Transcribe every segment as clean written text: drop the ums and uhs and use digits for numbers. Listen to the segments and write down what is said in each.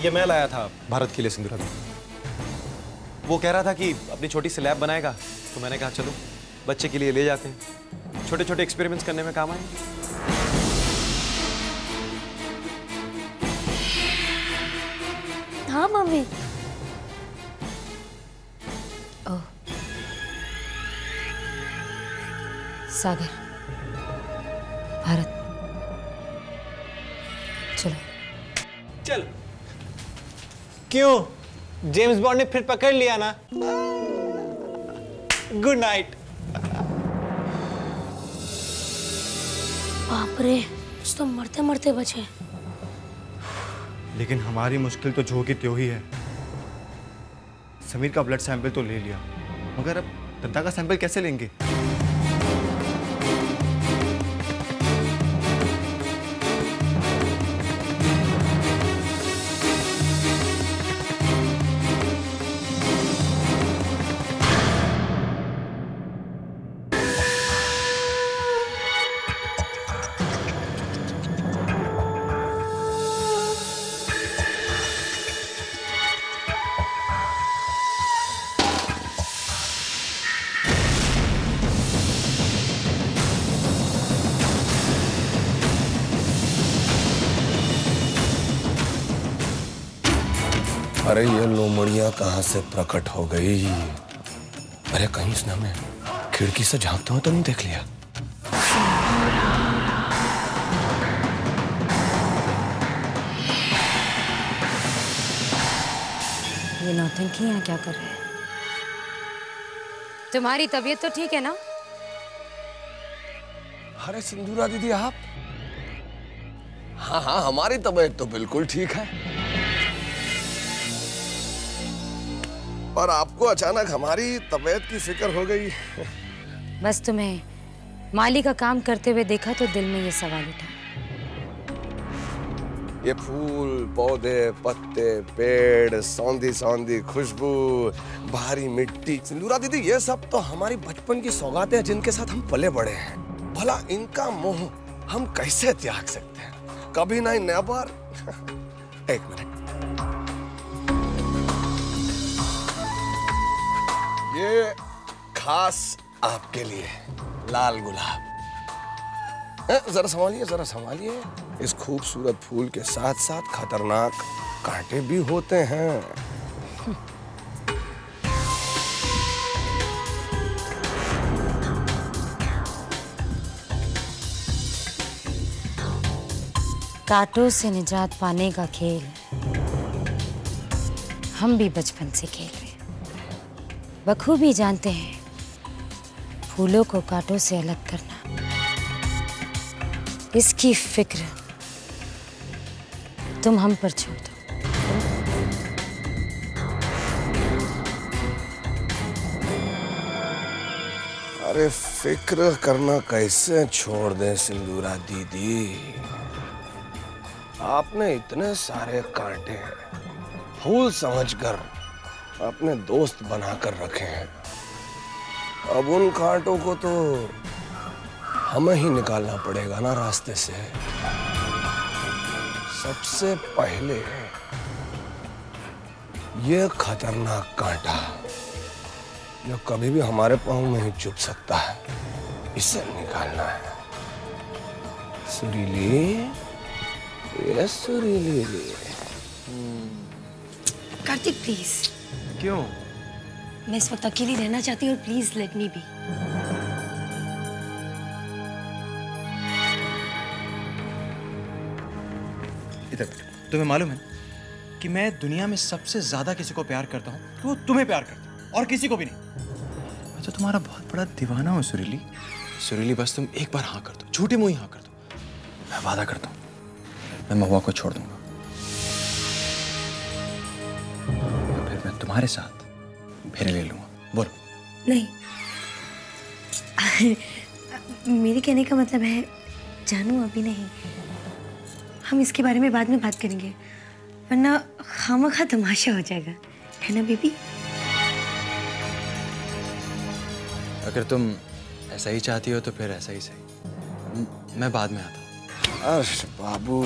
ये मैं लाया था भारत के लिए सिंदूरा दी। वो कह रहा था कि अपनी छोटी सी लैब बनाएगा, तो मैंने कहा चलो बच्चे के लिए ले जाते हैं, छोटे छोटे एक्सपेरिमेंट्स करने में काम आएंगे। हाँ मम्मी। ओह सागर, भारत, चलो। चल। क्यों, जेम्स बॉन्ड ने फिर पकड़ लिया ना? Good night. बाप रे, कुछ तो मरते मरते बचे। लेकिन हमारी मुश्किल तो जो की त्यों ही है। समीर का ब्लड सैंपल तो ले लिया, मगर अब दत्ता का सैंपल कैसे लेंगे? अरे ये लोमड़ियां कहाँ से प्रकट हो गई? अरे कहीं इसने हमें खिड़की से झांकते हुए तो नहीं देख लिया? ये नौटंकी यहाँ क्या कर रहे हैं? तुम्हारी तबीयत तो ठीक है ना? अरे सिंदूरा दीदी आप? हाँ हाँ, हमारी तबीयत तो बिल्कुल ठीक है, पर आपको अचानक हमारी तबीयत की फिक्र हो गई। बस तुम्हें माली का काम करते हुए देखा तो दिल में ये सवाल उठा। ये फूल, पौधे, पत्ते, पेड़, सौंधी सौंधी खुशबू, भारी मिट्टी, सिंदूरा दीदी ये सब तो हमारी बचपन की सौगातें हैं जिनके साथ हम पले बड़े हैं। भला इनका मोह हम कैसे त्याग सकते हैं? कभी नहीं, नेवर। एक मिनट, ये खास आपके लिए लाल गुलाब। जरा संभालिए, जरा संभालिए। इस खूबसूरत फूल के साथ साथ खतरनाक कांटे भी होते हैं। कांटों से निजात पाने का खेल हम भी बचपन से खेल रहे हैं। बखूबी जानते हैं फूलों को कांटों से अलग करना। इसकी फिक्र तुम हम पर छोड़ दो। अरे फिक्र करना कैसे छोड़ दें सिंदूरा दीदी? आपने इतने सारे कांटे फूल समझकर अपने दोस्त बनाकर रखे हैं, अब उन कांटों को तो हमें ही निकालना पड़ेगा ना रास्ते से। सबसे पहले ये खतरनाक कांटा जो कभी भी हमारे पांव में ही चुभ सकता है, इसे निकालना है। सुरीली, ये सुरीली। कार्तिक प्लीज। क्यों? मैं इस वक्त अकेली रहना चाहती हूँ, प्लीज लेट मी बी। इधर तुम्हें मालूम है कि मैं दुनिया में सबसे ज्यादा किसी को प्यार करता हूँ तो वो तुम्हें प्यार करता हूँ, और किसी को भी नहीं। मैं तो तुम्हारा बहुत बड़ा दीवाना हूँ सुरीली। सुरीली बस तुम एक बार हाँ कर दो, झूठी मुंह हाँ कर दो। मैं वादा करता हूँ मैं महुआ को छोड़ दूंगा, फिर मैं तुम्हारे साथ फेरे ले लूंगा। बोलो। नहीं, मेरे कहने का मतलब है जानू अभी नहीं, हम इसके बारे में बाद में बात करेंगे, वरना खामखा तमाशा हो जाएगा, है ना बेबी? अगर तुम ऐसा ही चाहती हो तो फिर ऐसा ही सही, मैं बाद में आता हूँ। अर्श बाबू,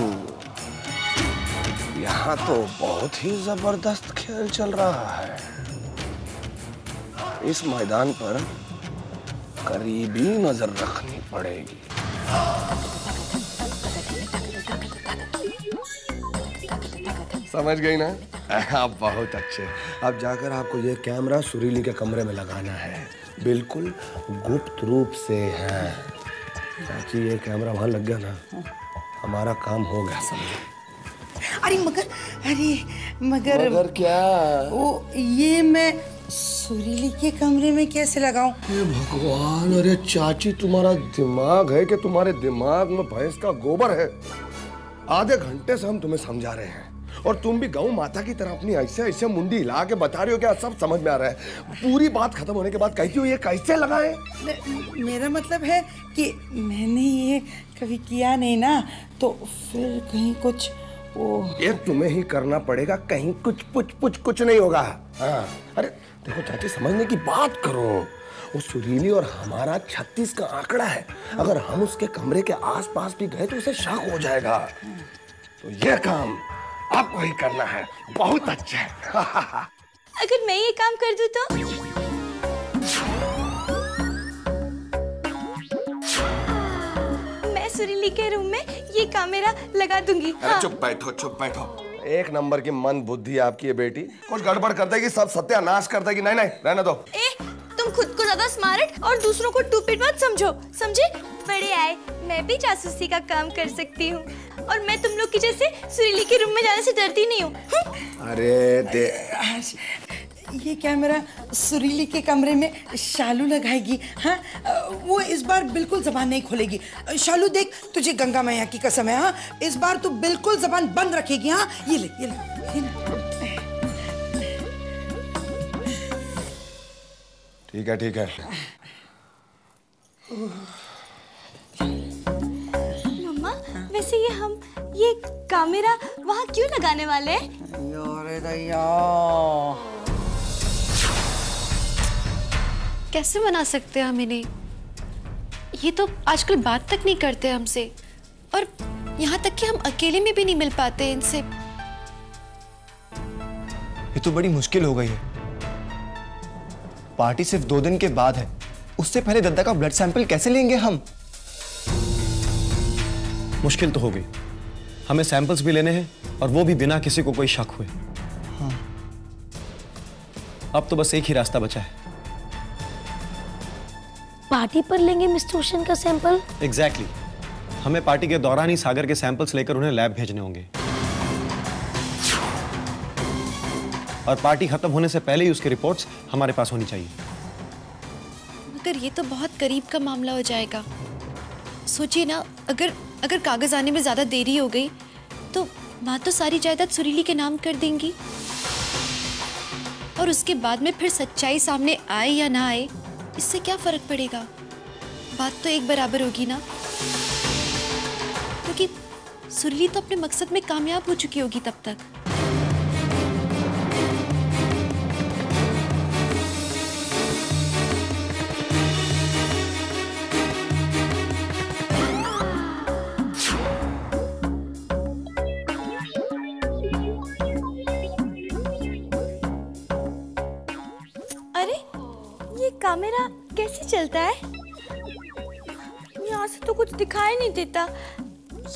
यहाँ तो बहुत ही जबरदस्त खेल चल रहा है। इस मैदान पर करीबी नजर रखनी पड़ेगी। समझ गई ना? आप बहुत अच्छे। अब जाकर आपको ये कैमरा सुरीली के कमरे में लगाना है, बिल्कुल गुप्त रूप से है। चाची ये कैमरा वहां लग गया ना, हमारा काम हो गया समझो। अरे मगर क्या? वो ये मैं सुरीली के कमरे में कैसे लगाऊं? हे भगवान, अरे चाची तुम्हारा दिमाग है कि तुम्हारे दिमाग में भैंस का गोबर है? आधे घंटे से हम तुम्हें समझा रहे हैं और तुम भी गौ माता की तरह अपनी ऐसे ऐसे मुंडी हिला के बता रही हो। क्या सब समझ में आ रहा है? पूरी बात खत्म होने के बाद कहती हो ये कैसे लगाए? मेरा मतलब है कि मैंने ये कभी किया नहीं ना, तो फिर कहीं कुछ ये तुम्हें ही करना पड़ेगा, कहीं कुछ नहीं होगा। हाँ, अरे देखो चाची, समझने की बात करो। वो सुरीली और हमारा 36 का आंकड़ा है। अगर हम उसके कमरे के आसपास भी गए तो उसे शक हो जाएगा। तो ये काम आपको ही करना है। बहुत अच्छा है। अगर मैं ये काम कर दूं तो? मैं सुरीली के रूम में ये कैमरा लगा दूंगी। अरे चुप बैठो। एक नंबर की मंद बुद्धि आपकी ये बेटी। कुछ गड़बड़ कर देगी, सब सत्यानाश कर देगी। नहीं रहने दो। तुम खुद को ज्यादा स्मार्ट और दूसरों को टूपिड मत समझो, समझे? बड़े आए, मैं भी जासूसी का काम कर सकती हूँ और मैं तुम लोग की जैसे सुरीली के रूम में जाने से डरती नहीं हूँ। अरे ये कैमरा सुरीली के कमरे में शालू लगाएगी। हाँ, वो इस बार बिल्कुल जबान नहीं खोलेगी। शालू देख, तुझे गंगा मैया की कसम है। हाँ, इस बार तू बिल्कुल जबान बंद रखेगी। हाँ, ये ले। ठीक है। मम्मा, वैसे ये कैमरा वहाँ क्यों लगाने वाले हैं? अरे दैया, कैसे मना सकते हैं हम इन्हें? ये तो आजकल बात तक नहीं करते हमसे, और यहाँ तक कि हम अकेले में भी नहीं मिल पाते इनसे। ये तो बड़ी मुश्किल हो गई है। पार्टी सिर्फ 2 दिन के बाद है, उससे पहले दद्दा का ब्लड सैंपल कैसे लेंगे हम? मुश्किल तो हो गई। हमें सैंपल्स भी लेने हैं और वो भी बिना किसी को कोई शक हुए। हाँ। अब तो बस एक ही रास्ता बचा है। पार्टी पर लेंगे मिस्टर ओशन का सैंपल? एग्जैक्टली। हमें पार्टी के दौरान ही सागर के सैंपल्स लेकर उन्हें लैब भेजने होंगे और पार्टी खत्म होने से पहले ही उसकी रिपोर्ट्स हमारे पास होनी चाहिए। मगर ये तो बहुत करीब का मामला हो जाएगा। सोचिए ना, अगर कागज आने में ज्यादा देरी हो गई तो माँ तो सारी जायदाद सुरीली के नाम कर देंगी, और उसके बाद में फिर सच्चाई सामने आए या ना आए, इससे क्या फर्क पड़ेगा? बात तो एक बराबर होगी ना, क्योंकि सुरीली तो अपने मकसद में कामयाब हो चुकी होगी तब तक। कैमरा कैसे चलता है? यहाँ से तो कुछ दिखाई नहीं देता।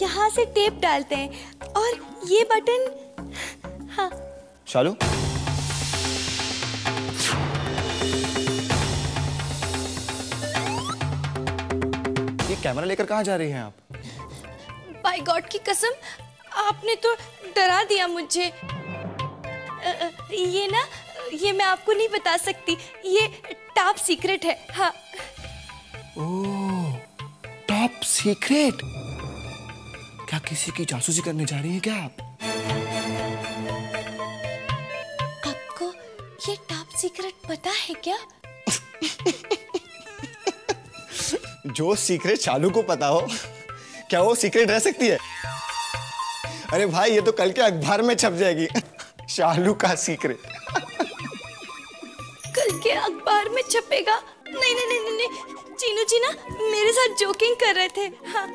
यहाँ से टेप डालते हैं और ये बटन। हाँ। शालू, ये कैमरा लेकर कहाँ जा रही हैं आप? बाय गॉड की कसम, आपने तो डरा दिया मुझे। ये मैं आपको नहीं बता सकती, ये टॉप सीक्रेट है। हाँ। ओह, टॉप सीक्रेट? क्या किसी की जासूसी करने जा रही है क्या आप? आपको ये टॉप सीक्रेट पता है क्या? जो सीक्रेट शालू को पता हो, क्या वो सीक्रेट रह सकती है? अरे भाई, ये तो कल के अखबार में छप जाएगी। शालू का सीक्रेट। कल के अखबार में छपेगा? नहीं, चीनू जी ना मेरे साथ जोकिंग कर रहे थे। हाँ,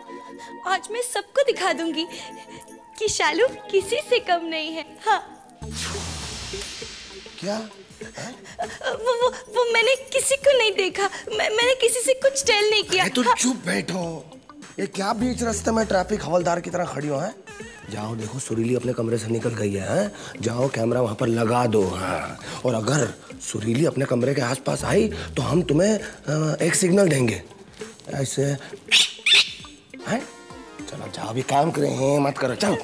आज मैं सबको दिखा दूंगी। कि शालू किसी से कम नहीं है। हाँ क्या? वो मैंने किसी को नहीं देखा, मैंने किसी से कुछ टेल नहीं किया। तो चुप बैठो। ये क्या बीच रास्ते में ट्रैफिक हवलदार की तरह खड़ी हो है? जाओ देखो सुरीली अपने कमरे से निकल गई है। जाओ कैमरा वहां पर लगा दो। हाँ, और अगर सुरीली अपने कमरे के आसपास आई तो हम तुम्हें एक सिग्नल देंगे ऐसे है? चलो जाओ अभी काम करें, मत करो, चलो।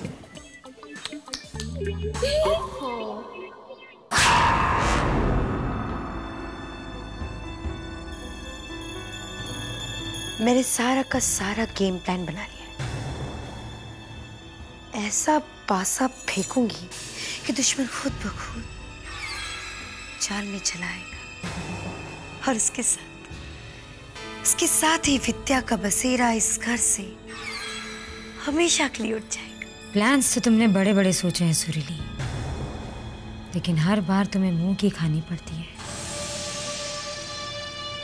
मैंने सारा का सारा गेम प्लान बना लिया है। ऐसा पासा फेंकूंगी कि दुश्मन खुद ब खुद जाल में चला आएगा और उसके साथ ही विद्या का बसेरा इस घर से हमेशा के लिए उठ जाएगा। प्लान्स तो तुमने बड़े बड़े सोचे हैं सुरीली, लेकिन हर बार तुम्हें मुंह की खानी पड़ती है।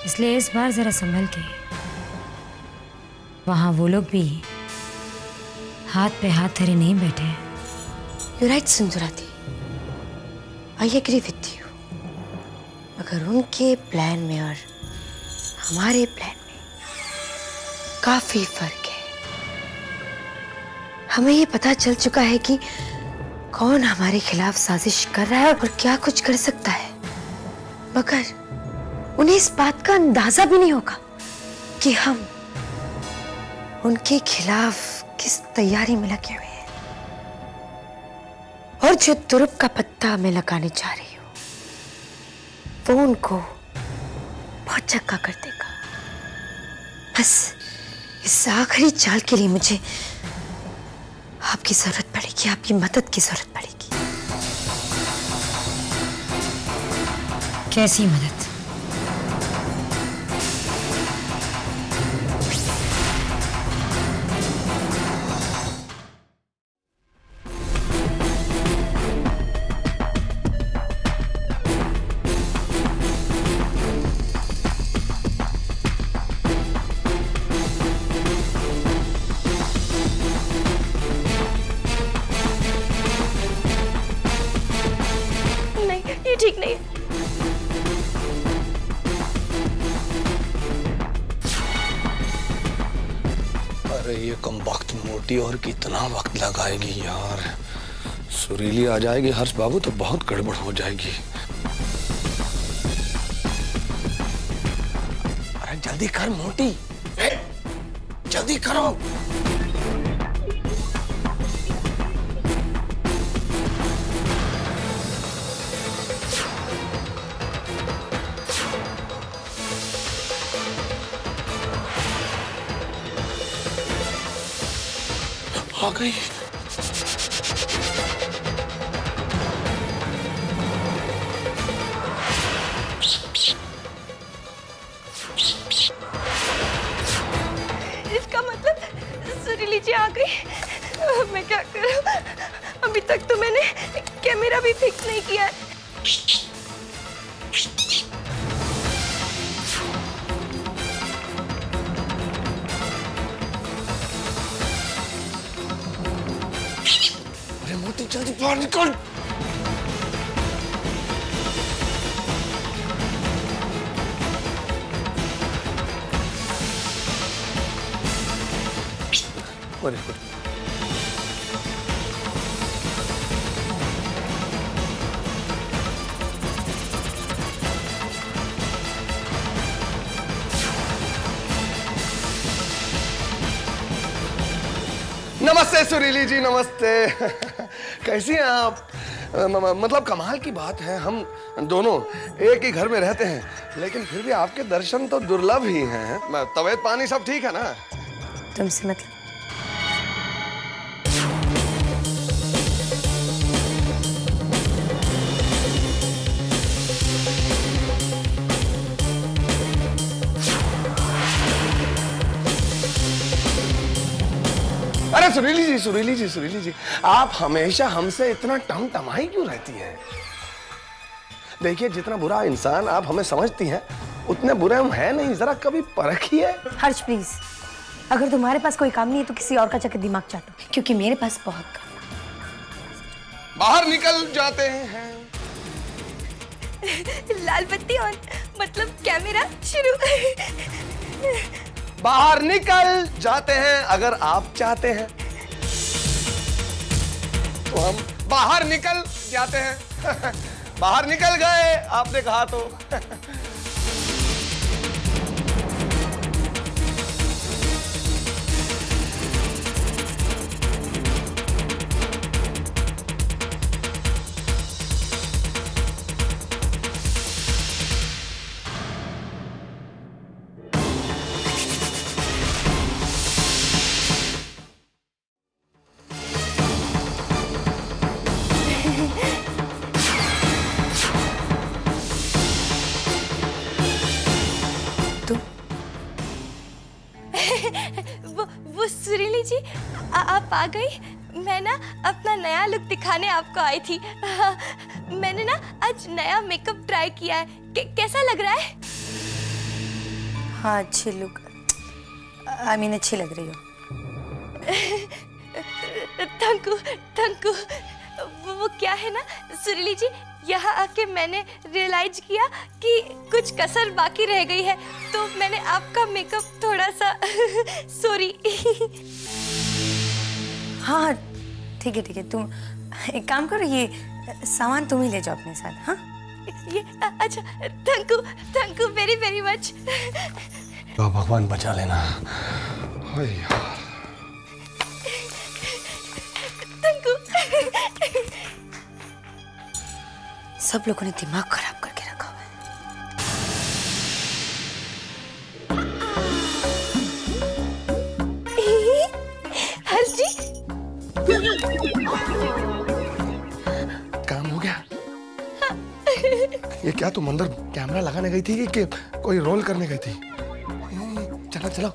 इसलिए इस बार जरा संभल के। वहां वो लोग भी हाथ पे हाथ धरे नहीं बैठे हैं। You're right, सुंदराती। I agree with you। मगर उनके प्लान में और हमारे प्लान में काफी फर्क है। हमें ये पता चल चुका है कि कौन हमारे खिलाफ साजिश कर रहा है और क्या कुछ कर सकता है, मगर उन्हें इस बात का अंदाजा भी नहीं होगा कि हम उनके खिलाफ किस तैयारी में लगे हुए हैं। और जो तुरुप का पत्ता मैं लगाने जा रही हूं वो उनको बहुत चक्का कर देगा। बस इस आखिरी चाल के लिए मुझे आपकी जरूरत पड़ेगी, आपकी मदद की जरूरत पड़ेगी। कैसी मदद? ये ठीक नहीं है। अरे ये कम वक्त मोटी और कितना वक्त लगाएगी यार। सुरीली आ जाएगी हर्ष बाबू तो बहुत गड़बड़ हो जाएगी। अरे जल्दी कर मोटी, जल्दी करो। आ गई। इसका मतलब सुरीली जी आ गई। मैं क्या करूं? अभी तक तो मैंने कैमरा भी फिक्स नहीं किया है। जल्दी बाहर निकल। Very good. नमस्ते सुरीली जी, नमस्ते। कैसी हैं आप? मतलब कमाल की बात है, हम दोनों एक ही घर में रहते हैं, लेकिन फिर भी आपके दर्शन तो दुर्लभ ही हैं। तबीयत पानी सब ठीक है ना? तुमसे मतलब? अरे सुरीली जी, आप हमेशा हमसे इतना टमटमाई क्यों रहती हैं? देखिए जितना बुरा इंसान आप हमें समझती हैं उतने बुरे हम हैं नहीं, जरा कभी परखिए। हर्ष प्लीज, अगर तुम्हारे पास कोई काम नहीं है तो किसी और का जाकर दिमाग चाटो, क्योंकि मेरे पास बहुत काम है। बाहर निकल जाते हैं। लाल बत्ती ऑन, मतलब कैमरा शुरू। बाहर निकल जाते हैं अगर आप चाहते हैं तो हम बाहर निकल जाते हैं। बाहर निकल गए आपने कहा तो। वो सुरीली जी, आप आ गई। मैं ना अपना नया लुक दिखाने आपको आई थी। मैंने ना आज नया मेकअप ट्राई किया है। कैसा लग रहा है? हाँ, अच्छी लुक, आई मीन अच्छी लग रही हो। Thank you. वो क्या है ना सुरीली जी, यहाँ आके मैंने रियलाइज किया कि कुछ कसर बाकी रह गई है, तो मैंने आपका मेकअप थोड़ा सा सॉरी। हाँ ठीक है, तुम एक काम करो, ये सामान तुम ही ले जाओ अपने साथ। हाँ ये अच्छा, thank you very very much. तो भगवान बचा लेना। ओए यार, थैंक यू। सब लोगों ने दिमाग खराब करके रखा हुआ है। हर्ष जी, काम हो गया। ये क्या तुम अंदर कैमरा लगाने गई थी कि कोई रोल करने गई थी? चलो।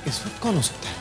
इस वक्त कौन हो सकता है?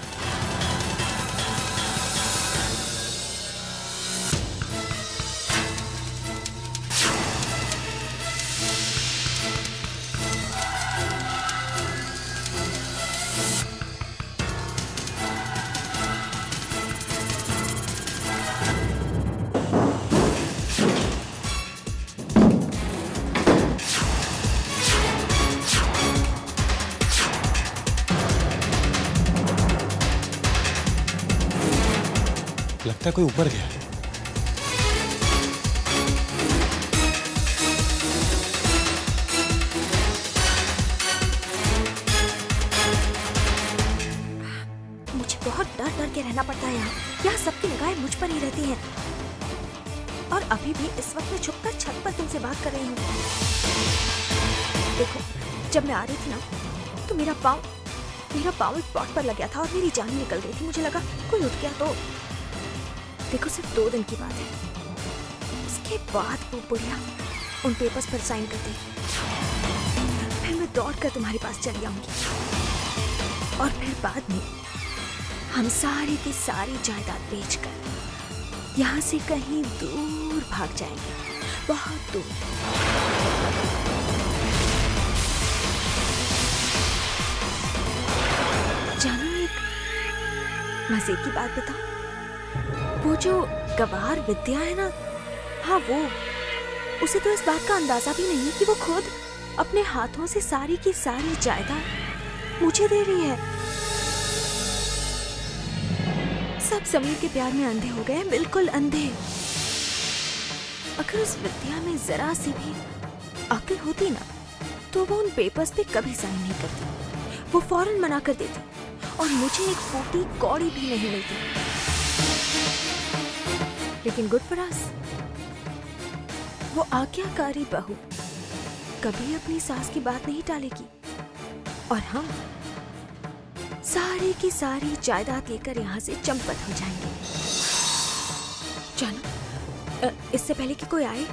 लगता है कोई ऊपर गया। मुझे बहुत डर के रहना पड़ता है यहाँ सबकी निगाहें मुझ पर ही रहती हैं। और अभी भी इस वक्त मैं छुपकर छत पर तुमसे बात कर रही हूँ। देखो, जब मैं आ रही थी ना, तो मेरा पाँव एक पॉट पर लग गया था और मेरी जान निकल गई थी। मुझे लगा कोई उठ गया तो। देखो, सिर्फ 2 दिन की बात है। उसके बाद वो बुढ़िया उन पेपर्स पर साइन कर दी। फिर मैं दौड़कर तुम्हारे पास चली आऊंगी और फिर बाद में हम सारी की सारी जायदाद बेचकर यहाँ से कहीं दूर भाग जाएंगे, बहुत दूर। जानो, एक मजे की बात बताऊं? वो जो गवार विद्या है ना, हाँ वो, उसे तो इस बात का अंदाजा भी नहीं कि वो खुद अपने हाथों से सारी की सारी जायदाद मुझे दे रही है। सब समीर के प्यार में अंधे हो गए हैं, बिल्कुल अंधे। अगर उस विद्या में जरा सी भी अक्ल होती ना तो वो उन पेपर्स पे कभी साइन नहीं करती, वो फौरन मना कर देती और मुझे एक फूटी कौड़ी भी नहीं मिलती। लेकिन गुड फॉर अस, वो आज्ञाकारी बहू कभी अपनी सास की बात नहीं टालेगी और हम सारी की सारी जायदाद लेकर यहाँ से चंपत हो जाएंगे। जानो, इससे पहले कि कोई आए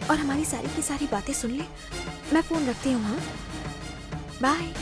और हमारी सारी की सारी बातें सुन ले, मैं फोन रखती हूँ। हाँ, बाय।